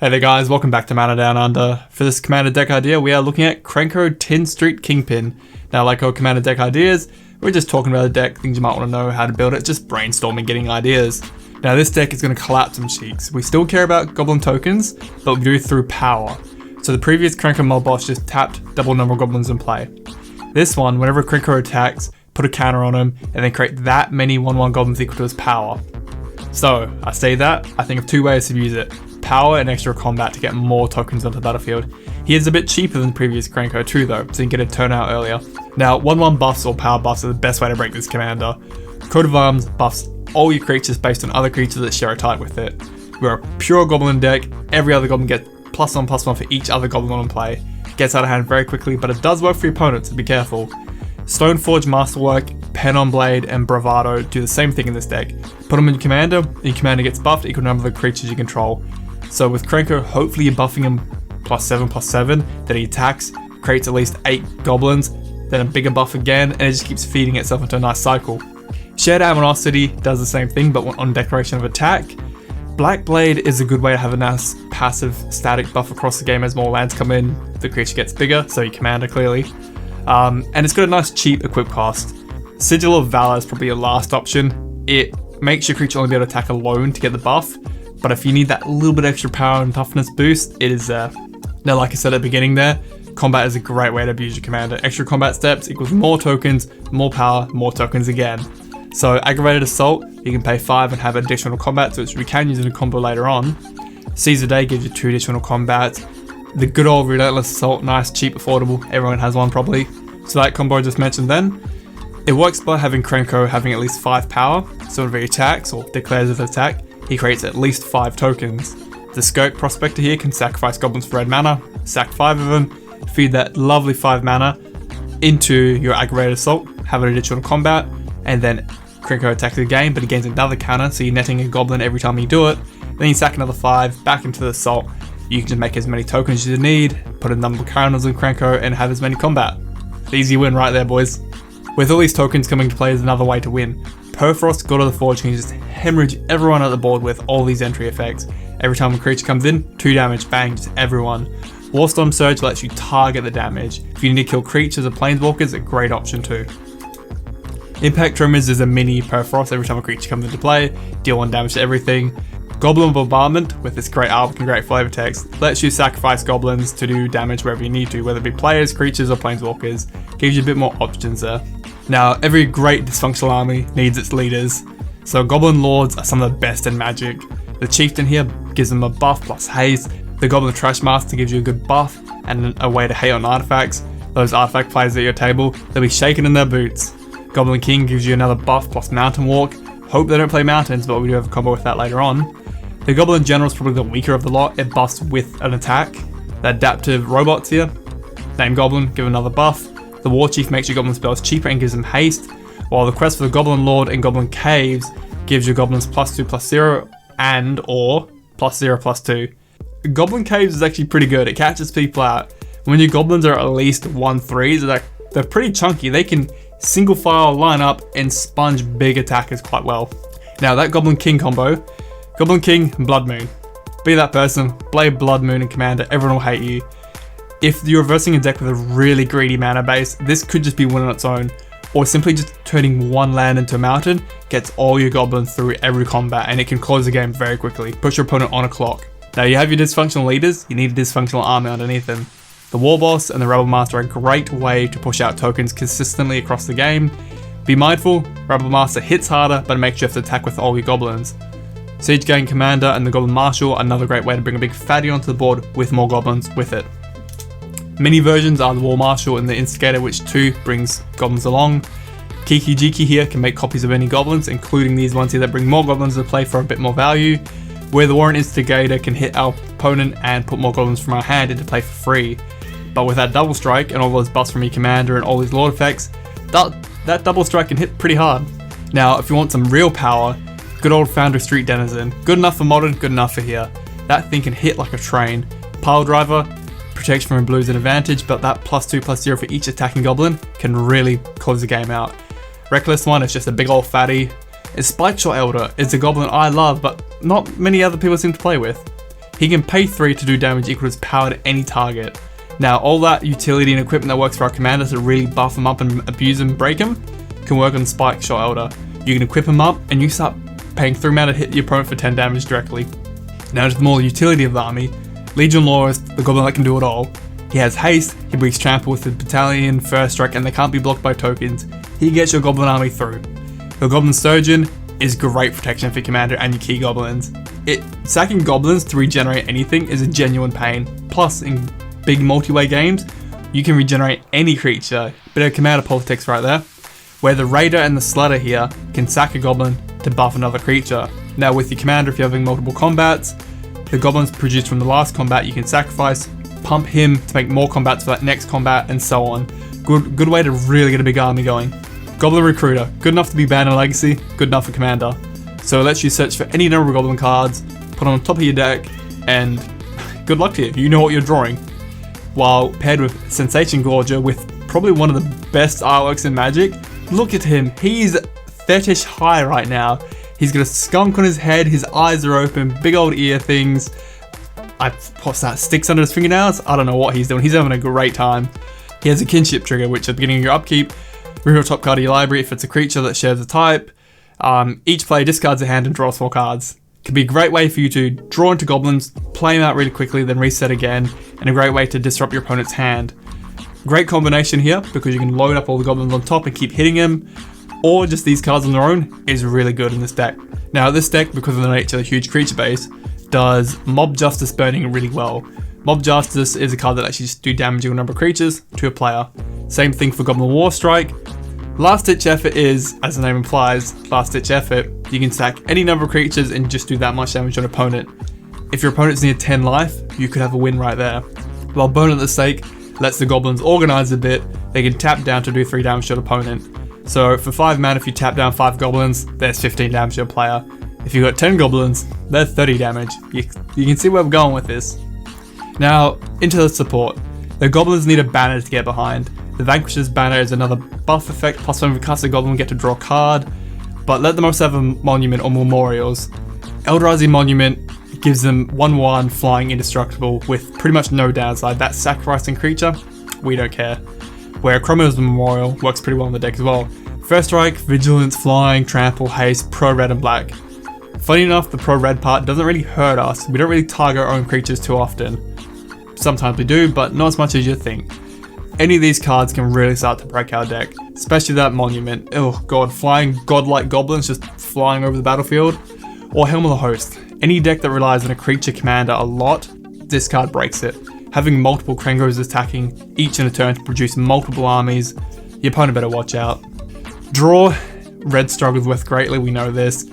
Hey there guys, welcome back to Mana Down Under. For this Commander deck idea, we are looking at Krenko Tin Street Kingpin. Now, like our Commander deck ideas, we're just talking about a deck, things you might want to know, how to build it, just brainstorming, getting ideas. Now, this deck is going to collapse some cheeks. We still care about Goblin tokens, but we do it through power. So the previous Krenko mob boss just tapped double number of Goblins in play. This one, whenever Krenko attacks, put a counter on him, and then create that many 1/1 Goblins equal to his power. So, I say that, I think of two ways to use it. Power and extra combat to get more tokens onto the battlefield. He is a bit cheaper than the previous Krenko too though, so you can get a turnout earlier. Now, 1/1 buffs or power buffs are the best way to break this commander. Coat of Arms buffs all your creatures based on other creatures that share a type with it. We're a pure Goblin deck, every other Goblin gets +1/+1 for each other Goblin on play. Gets out of hand very quickly, but it does work for your opponents, so be careful. Stoneforge Masterwork, Pennon Blade, and Bravado do the same thing in this deck. Put them in your commander gets buffed equal to the number of the creatures you control. So with Krenko, hopefully you're buffing him +7/+7, then he attacks, creates at least 8 goblins, then a bigger buff again, and it just keeps feeding itself into a nice cycle. Shared Animosity does the same thing, but on declaration of attack. Blackblade is a good way to have a nice passive static buff across the game as more lands come in, the creature gets bigger, so your commander clearly. And it's got a nice cheap equip cost. Sigil of Valor is probably your last option. It makes your creature only be able to attack alone to get the buff, but if you need that little bit extra power and toughness boost, it is there. Now, like I said at the beginning there, combat is a great way to abuse your commander. Extra combat steps equals more tokens, more power, more tokens again. So Aggravated Assault, you can pay 5 and have additional combat, which we can use in a combo later on. Seize the Day gives you 2 additional combats. The good old Relentless Assault, nice, cheap, affordable, everyone has one probably. So that combo I just mentioned then, it works by having Krenko having at least 5 power, so whenever he attacks or declares his attack, he creates at least 5 tokens. The Skirk Prospector here can sacrifice Goblins for red mana, sack 5 of them, feed that lovely 5 mana into your Aggravated Assault, have an additional combat, and then Krenko attacks the game, but he gains another counter, so you're netting a Goblin every time you do it. Then you sack another 5, back into the Assault. You can just make as many tokens as you need, put a number of counters on Krenko, and have as many combat. Easy win right there, boys. With all these tokens coming to play is another way to win. Purphoros, God of the Forge, can just hemorrhage everyone at the board with all these entry effects. Every time a creature comes in, 2 damage, bang, just everyone. Warstorm Surge lets you target the damage. If you need to kill creatures or planeswalkers, a great option too. Impact Tremors is a mini Purphoros. Every time a creature comes into play, deal 1 damage to everything. Goblin Bombardment, with this great artwork and great flavor text, lets you sacrifice goblins to do damage wherever you need to, whether it be players, creatures, or planeswalkers. Gives you a bit more options there. Now, every great dysfunctional army needs its leaders, so Goblin Lords are some of the best in Magic. The Chieftain here gives them a buff plus haste. The Goblin Trashmaster gives you a good buff and a way to hate on artifacts. Those artifact players at your table, they'll be shaking in their boots. Goblin King gives you another buff plus Mountain Walk. Hope they don't play mountains, but we do have a combo with that later on. The Goblin General is probably the weaker of the lot. It buffs with an attack. The adaptive robots here, name Goblin, give another buff. The Warchief makes your Goblin spells cheaper and gives them haste, while the quest for the Goblin Lord and Goblin Caves gives your Goblins +2/+0 and or +0/+2. Goblin Caves is actually pretty good. It catches people out. When your Goblins are at least 1/3s, they're pretty chunky. They can single file line up and sponge big attackers quite well. Now that Goblin King combo, Goblin King and Blood Moon. Be that person, play Blood Moon and Commander, everyone will hate you. If you're reversing a deck with a really greedy mana base, this could just be win on its own, or simply just turning 1 land into a mountain gets all your goblins through every combat and it can close the game very quickly, put your opponent on a clock. Now you have your dysfunctional leaders, you need a dysfunctional army underneath them. The Warboss and the Rabblemaster are a great way to push out tokens consistently across the game. Be mindful, Rabblemaster hits harder, but it makes you have to attack with all your goblins. Siege Gang Commander and the Goblin Marshal are another great way to bring a big fatty onto the board with more goblins with it. Mini versions are the War Marshal and the Instigator, which too brings goblins along. Kiki-Jiki here can make copies of any goblins, including these ones here that bring more goblins to play for a bit more value, where the War Instigator can hit our opponent and put more goblins from our hand into play for free. But with that double strike and all those buffs from your commander and all these lord effects, that double strike can hit pretty hard. Now, if you want some real power, good old Foundry Street Denizen. Good enough for modern, good enough for here. That thing can hit like a train. Pile Driver, protection from blues an advantage, but that +2/+0 for each attacking goblin can really close the game out. Reckless one is just a big old fatty. Spiteshot Elder is a goblin I love, but not many other people seem to play with. He can pay 3 to do damage equal to his power to any target. Now, all that utility and equipment that works for our commander to really buff him up and abuse him, break him, can work on Spike Shot Elder. You can equip him up, and you start paying 3 mana to hit your opponent for 10 damage directly. Now, to the more utility of the army, Legion Lore is the goblin that can do it all. He has haste, he breaks trample with his battalion, first strike, and they can't be blocked by tokens. He gets your goblin army through. Your Goblin Surgeon is great protection for your commander and your key goblins. Sacking goblins to regenerate anything is a genuine pain. Plus, in big multi-way games, you can regenerate any creature. Bit of commander politics right there. Where the Raider and the Sledder here can sack a goblin to buff another creature. Now with your commander, if you're having multiple combats, the goblins produced from the last combat you can sacrifice, pump him to make more combats for that next combat, and so on. Good way to really get a big army going. Goblin Recruiter, good enough to be banned in Legacy, good enough for commander. So it lets you search for any number of goblin cards, put on top of your deck, and good luck to you, you know what you're drawing. While paired with Sensation Gorger with probably one of the best artworks in Magic, look at him, he's fetish high right now. He's got a skunk on his head, his eyes are open, big old ear things. What's that, sticks under his fingernails? I don't know what he's doing, he's having a great time. He has a kinship trigger, which at the beginning of your upkeep, reveal top card of your library if it's a creature that shares a type. Each player discards a hand and draws 4 cards. Can be a great way for you to draw into goblins, play them out really quickly, then reset again, and a great way to disrupt your opponent's hand. Great combination here, because you can load up all the goblins on top and keep hitting him, or just these cards on their own is really good in this deck. Now this deck, because of the nature of the huge creature base, does Mob Justice burning really well. Mob Justice is a card that actually just do damage to a number of creatures to a player. Same thing for Goblin War Strike. Last Ditch Effort is, as the name implies, Last Ditch Effort. You can sack any number of creatures and just do that much damage to an opponent. If your opponent's near 10 life, you could have a win right there. While Bone at the Stake lets the goblins organize a bit, they can tap down to do 3 damage to an opponent. So for 5 mana, if you tap down 5 goblins, there's 15 damage to a player. If you've got 10 goblins, there's 30 damage. You can see where we're going with this. Now, into the support. The goblins need a banner to get behind. The Vanquisher's banner is another buff effect, plus when we cast a goblin we get to draw a card, but let them also have a monument or memorials. Eldrazi Monument gives them 1/1 flying indestructible with pretty much no downside. That sacrificing creature, we don't care. Where Chroma's Memorial works pretty well in the deck as well. First strike, vigilance, flying, trample, haste, pro red and black. Funny enough, the pro red part doesn't really hurt us. We don't really target our own creatures too often. Sometimes we do, but not as much as you think. Any of these cards can really start to break our deck, especially that monument. Oh god, flying godlike goblins just flying over the battlefield. Or Helm of the Host. Any deck that relies on a creature commander a lot, this card breaks it. Having multiple Krenkos attacking each in a turn to produce multiple armies, your opponent better watch out. Draw, red struggles with greatly, we know this.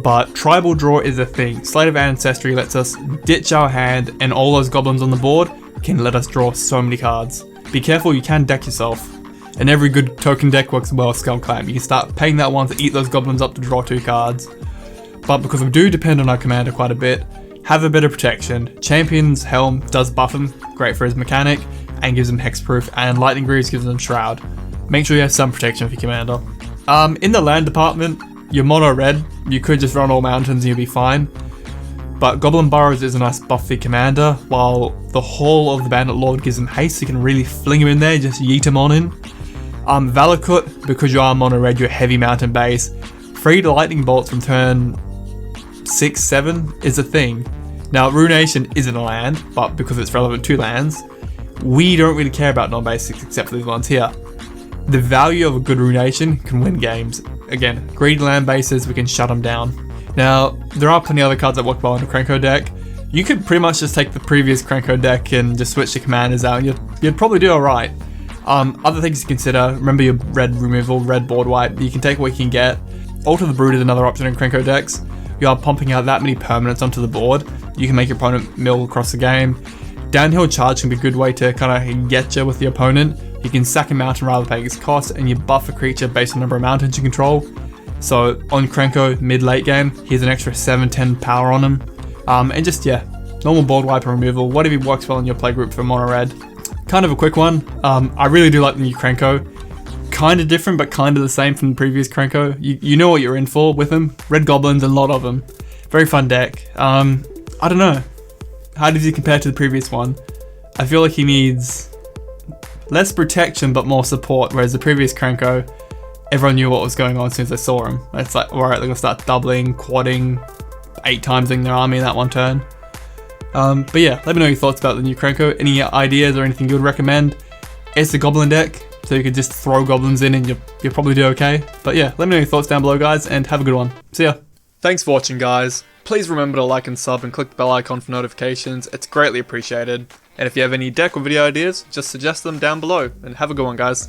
But tribal draw is a thing. Slate of Ancestry lets us ditch our hand and all those goblins on the board can let us draw so many cards. Be careful, you can deck yourself. And every good token deck works well with Skull Clamp. You can start paying that one to eat those goblins up to draw 2 cards. But because we do depend on our commander quite a bit, have a bit of protection. Champion's Helm does buff him, great for his mechanic, and gives him hexproof, and Lightning Greaves gives him Shroud. Make sure you have some protection for your commander. In the land department, you're mono red, you could just run all mountains and you'll be fine. But Goblin Burrows is a nice buff for your commander, while the whole of the Bandit Lord gives him haste, so you can really fling him in there, just yeet him on in. Valakut, because you are mono red, you're heavy mountain base. Free lightning bolts from turn 6, 7 is a thing. Now, Ruination isn't a land, but because it's relevant to lands, we don't really care about non-basics except for these ones here. The value of a good Ruination can win games. Again, greedy land bases, we can shut them down. Now, there are plenty of other cards that work well in a Krenko deck. You could pretty much just take the previous Krenko deck and just switch the commanders out, and you'd probably do alright. Other things to consider, remember your red removal, red board wipe, you can take what you can get. Alter the Brood is another option in Krenko decks. You are pumping out that many permanents onto the board, you can make your opponent mill across the game. Downhill Charge can be a good way to kind of get you with the opponent. You can sack a mountain rather than pay its cost, and you buff a creature based on the number of mountains you control. So on Krenko mid-late game, he has an extra 7-10 power on him. And just, yeah, normal board wipe and removal, whatever works well in your playgroup for mono red. Kind of a quick one. I really do like the new Krenko. Kind of different, but kind of the same from the previous Krenko. You know what you're in for with him. Red goblins, a lot of them. Very fun deck. I don't know. how does he compare to the previous one? I feel like he needs less protection but more support, whereas the previous Krenko, everyone knew what was going on as soon as they saw him. It's like, alright, they're gonna start doubling, quadding, 8 times in their army in that one turn. But yeah, let me know your thoughts about the new Krenko. Any ideas or anything you would recommend? It's a Goblin deck, so you could just throw Goblins in and you'll probably do okay. But yeah, let me know your thoughts down below, guys, and have a good one. See ya. Thanks for watching, guys. Please remember to like and sub and click the bell icon for notifications. It's greatly appreciated. And if you have any deck or video ideas, just suggest them down below. And have a good one, guys.